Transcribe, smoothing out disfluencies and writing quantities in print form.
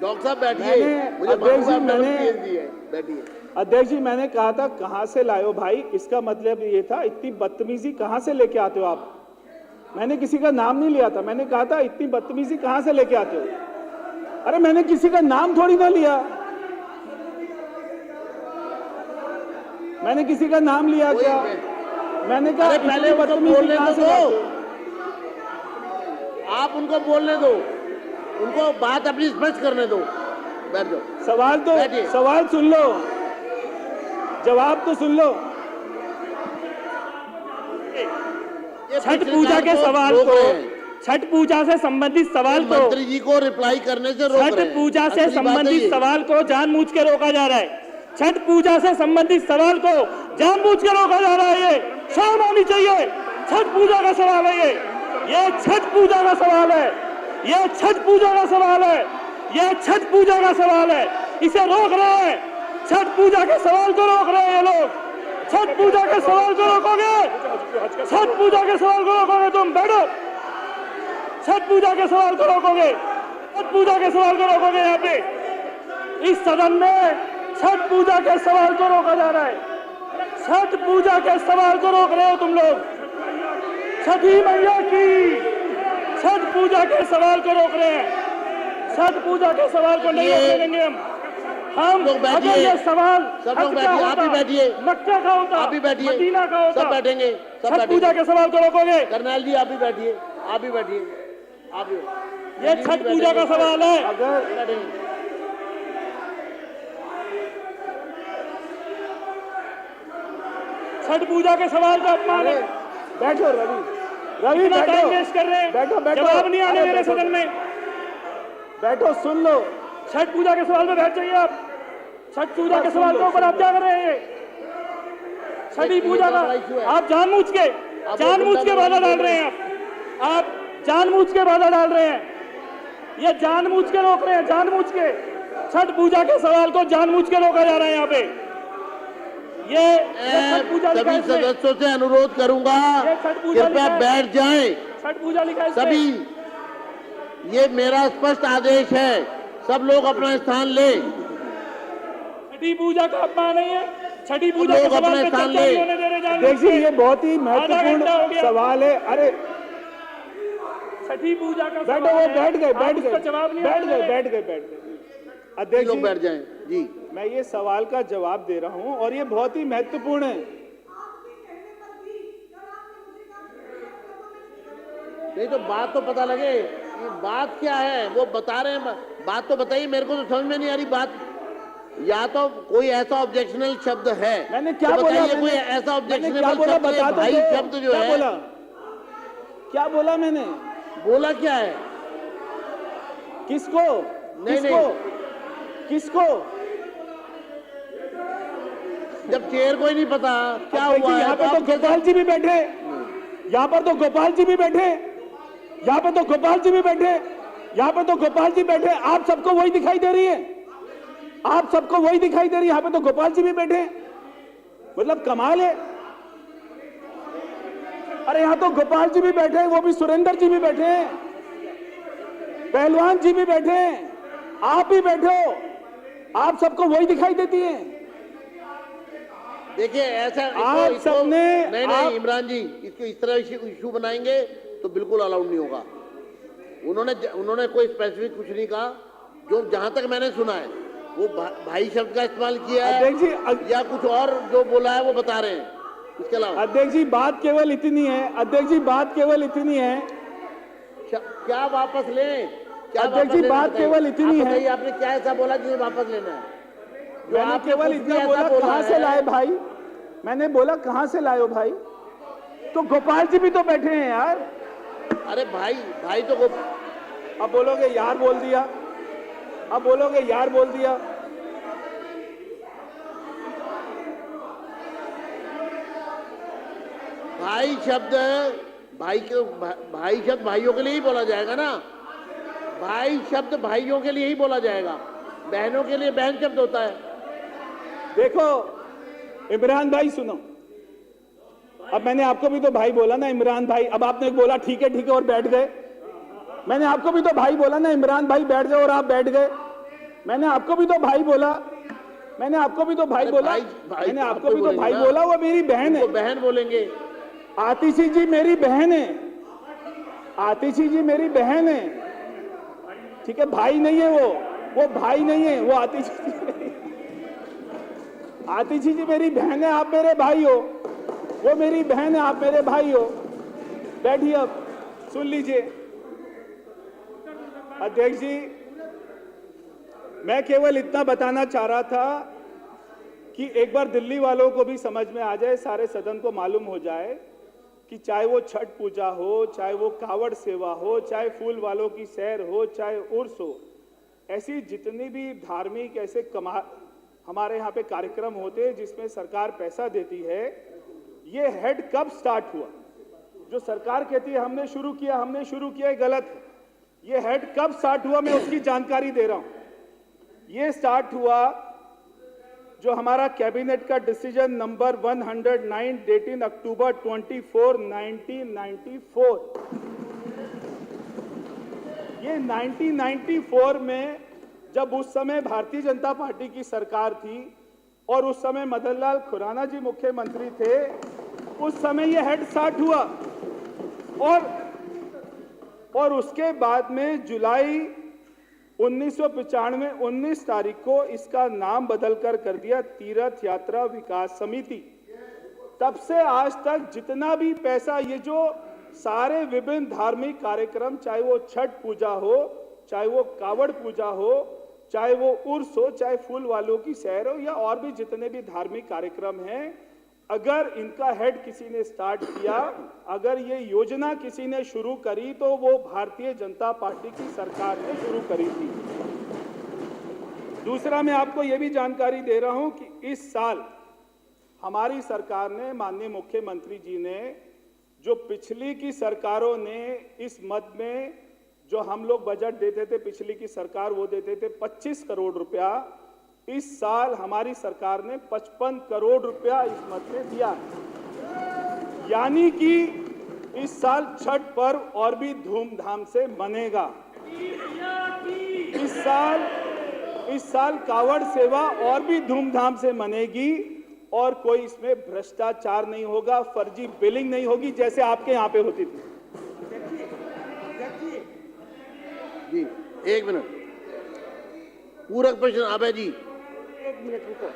Doctor साहब बैठिए, मुझे बैठिए। अध्यक्ष जी, मैंने कहा था कहां से लायो भाई, इसका मतलब ये था इतनी बदतमीजी कहां से लेके आते हो आप। मैंने किसी का नाम नहीं लिया था, मैंने कहा था इतनी बदतमीजी कहां से लेके आते हो। अरे मैंने किसी का नाम थोड़ी ना लिया, मैंने किसी का नाम लिया क्या? मैंने कहा पहले बदतमीजी कहां से लाते हो? आप उनको बोलने दो, उनको बात अपनी स्पष्ट करने दो। बैठ जाओ। सवाल सुन लो, जवाब तो सुन लो। छठ पूजा के सवाल को, छठ पूजा से संबंधित सवाल को मंत्री जी को रिप्लाई करने से रोक रहे हैं। छठ पूजा से संबंधित सवाल को जानबूझ के रोका जा रहा है। छठ पूजा से संबंधित सवाल को जानबूझ के रोका जा रहा है। ये शर्म आनी चाहिए। छठ पूजा का सवाल है ये छठ पूजा का सवाल है, ये छठ पूजा का सवाल है, ये छठ पूजा का सवाल है। इसे रोक रहे हैं, छठ पूजा के सवाल को रोक रहे हैं ये लोग। छठ पूजा के सवाल को रोकोगे, छठ पूजा के सवाल को रोकोगे तुम, बैठो। छठ पूजा के सवाल को रोकोगे, छठ पूजा के सवाल को रोकोगे। यहाँ पे इस सदन में छठ पूजा के सवाल को रोका जा रहा है। छठ पूजा के सवाल को रोक रहे हो तुम लोग। छठी मैया की छठ पूजा के सवाल को रोक रहे हैं। छठ पूजा के सवाल को नहीं रोकने देंगे हम। अगर ये सवाल आप भी बैठिए, मक्का का होता, आप भी बैठिए, मदीना का होता, सब बैठेंगे। छठ पूजा के सवाल को रोकोगे? करनैल जी आप भी बैठिए, आप भी बैठिए, आप भी। ये छठ पूजा का सवाल है। अगर छठ पूजा के सवाल का अपमान है। बैठो रवि, इतना टाइम वेस्ट कर रहे हैं, बैठो। जवाब नहीं आने मेरे सदन में। बैठो, सुन लो। छठ पूजा के सवाल में बैठ जाइए आप। छठ पूजा के सवाल के ऊपर आप क्या कर रहे हैं? छठी पूजा का आप जानबूझ के बाधा डाल रहे हैं। आप जानबूझ के बाधा डाल रहे हैं। ये जानबूझ के रोक रहे हैं, जानबूझ के। छठ पूजा के सवाल को जानबूझ के रोका जा रहा है यहाँ पे। ये छठ पूजा सभी सदस्यों से अनुरोध करूंगा, कृपया बैठ जाएं। छठ पूजा लिखा है सभी, ये मेरा स्पष्ट आदेश है, सब लोग अपना स्थान ले। छठी पूजा का अपमान नहीं है। छठी पूजा के सवाल पे चर्चा नहीं होने दे रहे। देखिए, ये बहुत ही महत्वपूर्ण सवाल है। अरे छठी पूजा का बैठो, वो बैठ गए जवाब नहीं बैठ गए। अध्यक्ष जी, बैठ जाएं जी। मैं ये सवाल का जवाब दे रहा हूं और ये बहुत ही महत्वपूर्ण है। नहीं तो बात तो पता लगे, ये बात क्या है वो बता रहे हैं। बात तो बताइए, मेरे को तो समझ में नहीं आ रही बात। या तो कोई ऐसा ऑब्जेक्शनल शब्द है, मैंने क्या तो बोला? कोई ऐसा ऑब्जेक्शनल शब्द है, भाई शब्द जो है। क्या बोला मैंने? बोला क्या है? किसको? किसको? जब चेयर को ही नहीं पता क्या हुआ है। यहाँ पे तो गोपाल जी भी बैठे, यहाँ पर तो गोपाल जी भी बैठे, यहाँ पे तो गोपाल जी भी बैठे, यहाँ पे तो गोपाल जी बैठे। आप सबको वही दिखाई दे रही है, आप सबको वही दिखाई दे रही है। यहाँ पे तो गोपाल जी भी बैठे, मतलब कमाल है। अरे यहाँ तो गोपाल जी भी बैठे, वो भी सुरेंद्र जी भी बैठे, पहलवान जी भी बैठे, आप भी बैठे हो, आप सबको वही दिखाई देती है। देखिए ऐसा आप सबने नहीं इमरान जी, इसको इस तरह इशू बनाएंगे तो बिल्कुल अलाउड नहीं होगा। उन्होंने कोई स्पेसिफिक कुछ नहीं कहा। जो जहां तक मैंने सुना है वो भाई शब्द का इस्तेमाल किया है या कुछ और जो बोला है वो बता रहे हैं। इसके अलावा अध्यक्ष जी बात केवल इतनी है, अध्यक्ष जी बात केवल इतनी है। क्या वापस लें? अध्यक्ष जी बात केवल इतनी है। आपने क्या ऐसा बोला जिसे वापस लेना है? मैंने केवल इतना बोला, कहां से लाए भाई? मैंने बोला कहां से लाए हो भाई? तो गोपाल जी भी तो बैठे हैं यार। अरे भाई तो अब बोलोगे यार बोल दिया, अब बोलोगे यार बोल दिया। भाई शब्द भाइयों के लिए ही बोला जाएगा ना। भाई शब्द भाइयों के लिए ही बोला जाएगा, बहनों के लिए बहन शब्द होता है। देखो इमरान भाई सुनो, अब मैंने आपको भी तो भाई बोला ना इमरान भाई। अब आपने बोला ठीक है और बैठ गए। मैंने आपको भी तो भाई बोला ना इमरान भाई बैठ जाओ और आप बैठ गए। मैंने आपको भी तो भाई बोला, मैंने आपको भी तो भाई अरे बोला, मैंने आपको भी तो भाई बोला, वो मेरी बहन है। वो बहन बोलेंगे। आतिशी जी मेरी बहन है, आतिशी जी मेरी बहन है, ठीक है, भाई नहीं है वो भाई नहीं है, वो आतिशी जी मेरी बहन है, आप मेरे भाई हो, वो मेरी बहन है, आप मेरे भाई हो। बैठिए, अब सुन लीजिए। अध्यक्ष जी, मैं केवल इतना बताना चाह रहा था कि एक बार दिल्ली वालों को भी समझ में आ जाए, सारे सदन को मालूम हो जाए कि चाहे वो छठ पूजा हो, चाहे वो कावड़ सेवा हो, चाहे फूल वालों की सैर हो, चाहे उर्स हो, ऐसी जितनी भी धार्मिक ऐसे हमारे यहाँ पे कार्यक्रम होते हैं जिसमें सरकार पैसा देती है, ये हेड कब स्टार्ट हुआ? जो सरकार कहती है हमने शुरू किया, गलत है। ये हेड कब स्टार्ट हुआ, मैं उसकी जानकारी दे रहा हूं। ये स्टार्ट हुआ जो हमारा कैबिनेट का डिसीजन नंबर 109 डेटेड अक्टूबर 24, 1994। ये 1994 में जब उस समय भारतीय जनता पार्टी की सरकार थी और उस समय मदन लाल खुराना जी मुख्यमंत्री थे, उस समय यह हेड स्टार्ट हुआ और उसके बाद में जुलाई 1995 19 तारीख को इसका नाम बदलकर कर दिया तीर्थ यात्रा विकास समिति। तब से आज तक जितना भी पैसा, ये जो सारे विभिन्न धार्मिक कार्यक्रम, चाहे वो छठ पूजा हो, चाहे वो कावड़ पूजा हो, चाहे वो उर्स हो, चाहे फूल वालों की सैर हो, या और भी जितने भी धार्मिक कार्यक्रम हैं, अगर इनका हेड किसी ने स्टार्ट किया, अगर ये योजना किसी ने शुरू करी, तो वो भारतीय जनता पार्टी की सरकार ने शुरू करी थी। दूसरा, मैं आपको ये भी जानकारी दे रहा हूं कि इस साल हमारी सरकार ने, माननीय मुख्यमंत्री जी ने, जो पिछली की सरकारों ने इस मद में जो हम लोग बजट देते थे, पिछली की सरकार वो देते थे 25 करोड़ रुपया, इस साल हमारी सरकार ने 55 करोड़ रुपया इस मद में दिया। यानी कि इस साल छठ पर्व और भी धूमधाम से मनेगा। इस साल कावड़ सेवा और भी धूमधाम से मनेगी और कोई इसमें भ्रष्टाचार नहीं होगा, फर्जी बिलिंग नहीं होगी जैसे आपके यहाँ पे होती थी। जी, 1 मिनट। पूरक प्रश्न, अभय जी। 1 मिनट रुको।